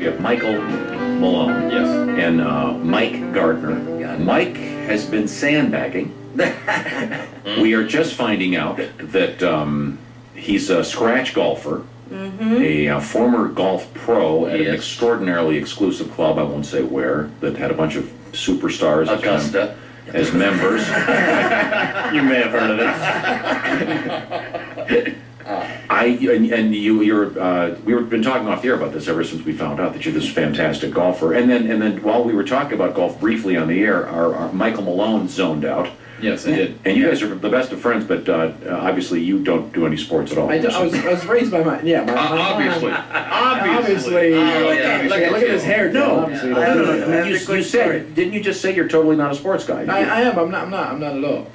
We have Michael Malone. Yes. And Mike Gardner. Mike has been sandbagging. We are just finding out that he's a scratch golfer, a former golf pro at an extraordinarily exclusive club, I won't say where, that had a bunch of superstars Augusta as members. You may have heard of it. We've been talking off the air about this ever since we found out that you're this fantastic golfer. And then while we were talking about golf briefly on the air, our Michael Malone zoned out. Yes, I did. And you guys are the best of friends, but obviously you don't do any sports at all. I was raised by my obviously. Obviously. Look at his hair. No, obviously. You said, didn't you just say you're totally not a sports guy? I am. I'm not at all.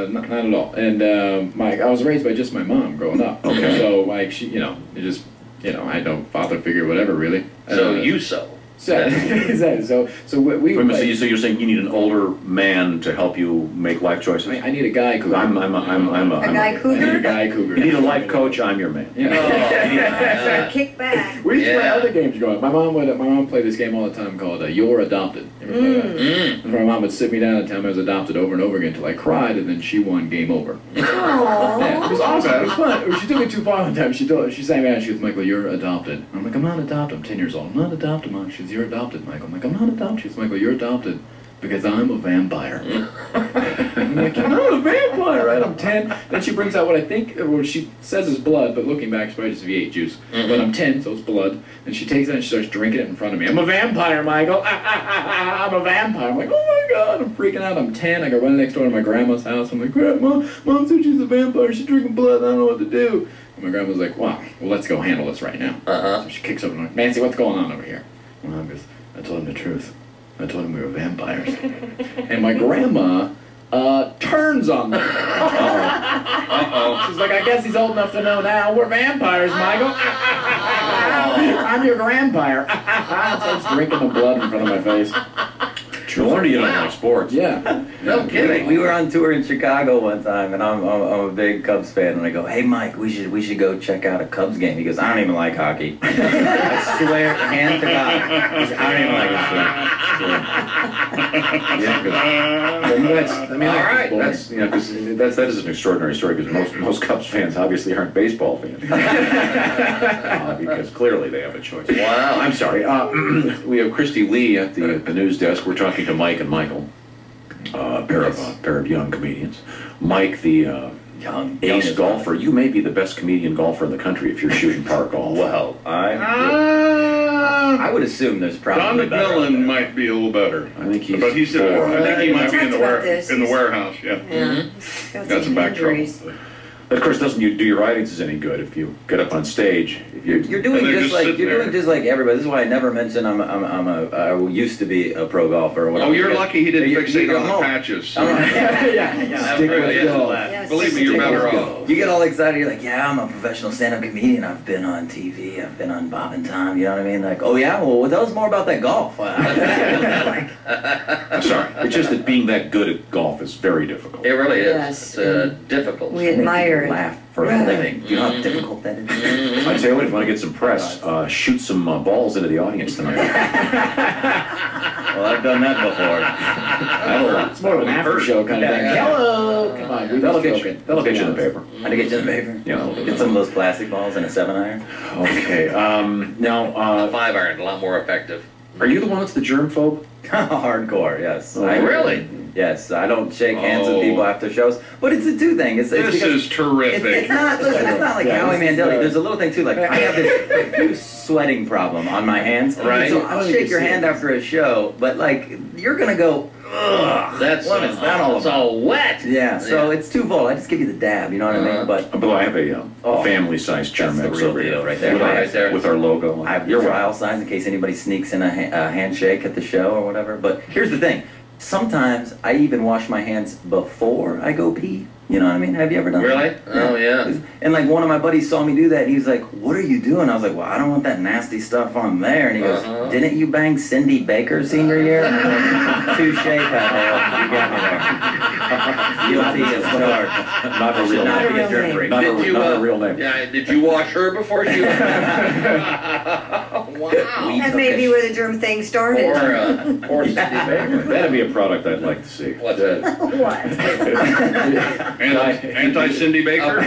Not at all. And I was raised by just my mom growing up. Okay. So like she, it just, I don't father figure whatever really. So we so you're saying you need an older man to help you make life choices? I need a guy cougar. I'm a guy cougar? I need a guy cougar. You need a life coach. I'm your man. So kick back. We used to play other games growing up. My mom played this game all the time called You're Adopted. You ever play that? And my mom would sit me down and tell me I was adopted over and over again until I cried, and then she won game over. Yeah, it was awesome. It was fun. She took it too far one time. She sang me out. She was, Michael, you're adopted. I'm like, I'm not adopted. I'm 10 years old. I'm not adopted, Mom. She's, you're adopted, Michael. I'm like, I'm not adopted. She's, Michael, you're adopted because I'm a vampire. I'm like, you're not a vampire, right? I'm 10. Then she brings out what I think, what she says is blood, but looking back, it's probably just V8 juice. But I'm 10, so it's blood. And she takes it and she starts drinking it in front of me. I'm a vampire, Michael. I'm a vampire. I'm like, oh my God, I'm freaking out. I'm 10. I go running next door to my grandma's house. I'm like, Grandma, Mom said she's a vampire. She's drinking blood. I don't know what to do. And my grandma's like, wow, well, let's go handle this right now. So she kicks over and I'm like, Nancy, what's going on over here? And Mom goes, I told him the truth. I told him we were vampires. And my grandma turns on me. She's like, I guess he's old enough to know now. We're vampires, Michael. I'm your grandpire. Starts drinking the blood in front of my face. No wonder you don't like sports. Yeah. No kidding. We were on tour in Chicago one time, and I'm a big Cubs fan, and I go, hey Mike, we should go check out a Cubs game. He goes, I don't even like hockey. I swear, hand to God, I don't even like hockey. That is an extraordinary story because most Cubs fans obviously aren't baseball fans because clearly they have a choice. Wow. I'm sorry. We have Christy Lee at the news desk. We're talking to Mike and Michael, a pair of young comedians. Mike, the young ace golfer. You may be the best comedian golfer in the country if you're shooting par golf. Well, I would assume there's probably Don McMillan might be a little better. I think he's but he said, I think he might be in the warehouse. Yeah. Got some back trouble. Of course, doesn't do your writings any good if you get up on stage. You're doing just like everybody. This is why I never mention I used to be a pro golfer. Oh, you're lucky he didn't fixate on the patches. Stick with golf. Believe me, you're better off. You get all excited. You're like, yeah, I'm a professional stand-up comedian. I've been on TV. I've been on Bob and Tom. You know what I mean? Like, oh yeah, well, tell us more about that golf. I'm sorry. It's just that being that good at golf is very difficult. It really is. Yes. It's difficult. We admire it. Laugh for a living. You know how difficult that is? I tell you what, if you want to get some press, shoot some balls into the audience tonight. Well, I've done that before. It's more of an after show kind of thing. Hello! Come on, That'll get you in the paper. How to get you in the paper? Yeah. Get some of those plastic balls in a 7-iron. Okay. Now, 5-iron, a lot more effective. Are you the one that's the germphobe? Hardcore, yes. Oh, really? Yes, I don't shake hands with people after shows, but it's a two thing. This is terrific. It's not like Howie Mandel. There's a little thing too. Like I have this profuse sweating problem on my hands, right? So I'll shake your hand after a show, but like you're gonna go, ugh. What is that all about? It's all wet. Yeah, so it's twofold. I just give you the dab, you know what I mean? But I have a family-sized Germex over here, right there, with our logo. I have your file size in case anybody sneaks in a handshake at the show or whatever. But here's the thing. Sometimes I even wash my hands before I go pee. You know what I mean? Have you ever done that? Really? Oh, yeah. And like one of my buddies saw me do that, and he was like, what are you doing? I was like, well, I don't want that nasty stuff on there. And he goes, didn't you bang Cindy Baker senior year? Touche, pal. You got me there. Guilty as charged. Not a real name. Not a real name. Yeah, did you wash her before she... Wow. That may be where the germ thing started. Or Cindy Baker. That'd be a product I'd like to see. What's that? What? Anti-Cindy Baker?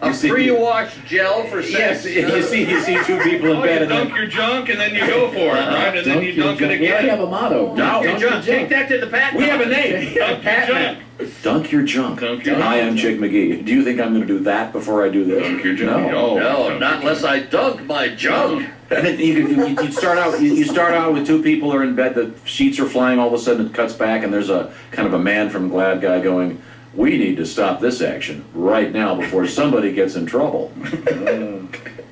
A pre-wash gel for Yes, sex. you see two people in Oh, bed you and then dunk your junk and then you go for it, right? And then you dunk it We already have again. a motto. No. Your junk. Take that to the patent. we have a name. Dunk your junk. Dunk your junk. Dunk your Hi, I'm junk. Chick McGee. Do you think I'm going to do that before I do this? Dunk your junk. No. Oh, No, dunk not your unless I dunk my junk. And then you start out. You start out with two people are in bed. The sheets are flying. All of a sudden, it cuts back, and there's a kind of a man from Glad Guy going, "We need to stop this action right now before somebody gets in trouble."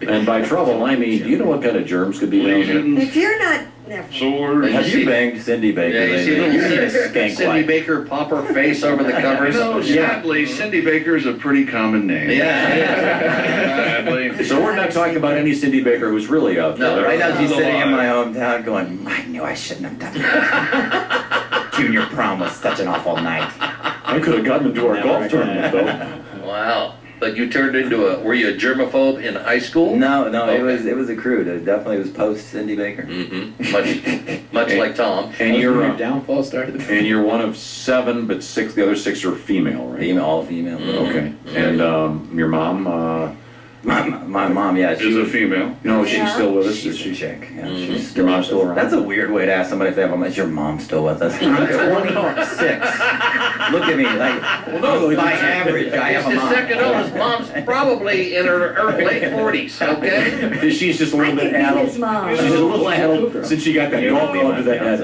And by trouble, I mean, do you know what kind of germs could be down there? Lesions, If you're not, never. sores. Have you banged Cindy Baker Yeah, you see lately? You need a little skank Cindy wipe. Baker pop her face over the covers. No, sadly, Cindy Baker is a pretty common name. Sadly. So we're not talking about any Cindy Baker who's really out there. No, Right now she's Still sitting in my alive. hometown going, I knew I shouldn't have done that. Junior prom was such an awful night. I could have gotten into our golf tournament though. Wow. But you turned into were you a germaphobe in high school? No, Okay. it was a crude. It definitely was post Cindy Baker. Mm-hmm. Much like Tom. And Your you're downfall started. and you're one of 7, but 6. The other 6 are female, right? Female, all female. Okay. And your mom? My mom, yeah, she Is a was. female. No, she's Yeah. still with us. She's Is a she? chick. Yeah, Mhm. she's Your still. mom's still around? That's a weird way to ask somebody if they have a mom. Is your mom still with us? I'm 26. Look at me, like by average, I It's have a the mom. second oldest. Mom's probably in her late 40s. Okay. She's just a I little could bit be addled. his mom. She's a little addled since she got that golf club to the head.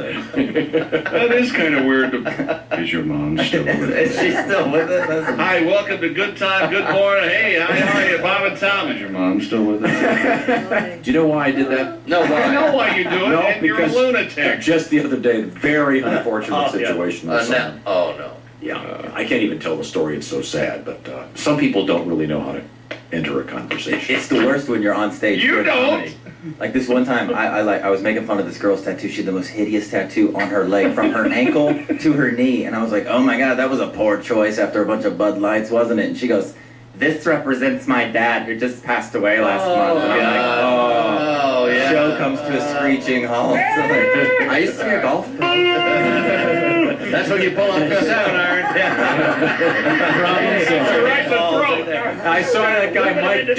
That is kind of weird. Is your mom still with Is us? she still with us? That's- Hi, welcome to Good Time, Good Morning. Hey, how are you? Bob and Tom. Is your mom still with us? Do you know why I did that? No, I know why? why you do it, No, and you're a because lunatic. just the other day, very unfortunate Oh, yeah. situation. with No. someone. Oh no. Yeah, I can't even tell the story. It's so sad, but some people don't really know how to enter a conversation. It's the worst when you're on stage. You doing don't. comedy. Like this one time, I was making fun of this girl's tattoo. She had the most hideous tattoo on her leg, from her ankle to her knee, and I was like, "Oh my god, that was a poor choice after a bunch of Bud Lights, wasn't it?" And she goes, "This represents my dad who just passed away last month." And I'd be like, Oh yeah. Show comes to a screeching halt. So like, I used to be a golf pro. That's when you pull up the 7-iron. Right in the throat. I saw that guy Mike Dick.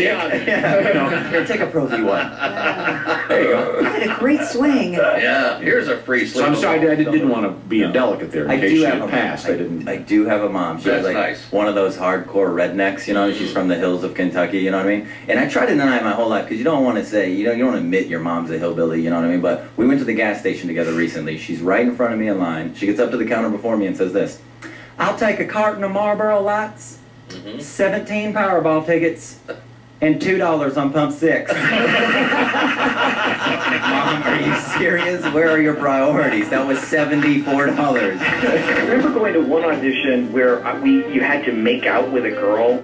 Here, take a Pro V1. There you go. You had a great swing. Yeah. Here's a free So I'm sleep. sorry, I didn't want to be indelicate there in I case do she have had a passed. I didn't. I do have a mom. She's That's like nice. one of those hardcore rednecks, you know. She's from the hills of Kentucky, you know what I mean. And I tried to deny it my whole life because you don't want to say, you don't want to admit your mom's a hillbilly, you know what I mean. But we went to the gas station together recently. She's right in front of me in line. She gets up to the counter before me and says this: "I'll take a carton of Marlboro Lights, 17 Powerball tickets, and $2 on pump 6. Mom, are you serious? Where are your priorities? That was $74. I remember going to one audition where you had to make out with a girl.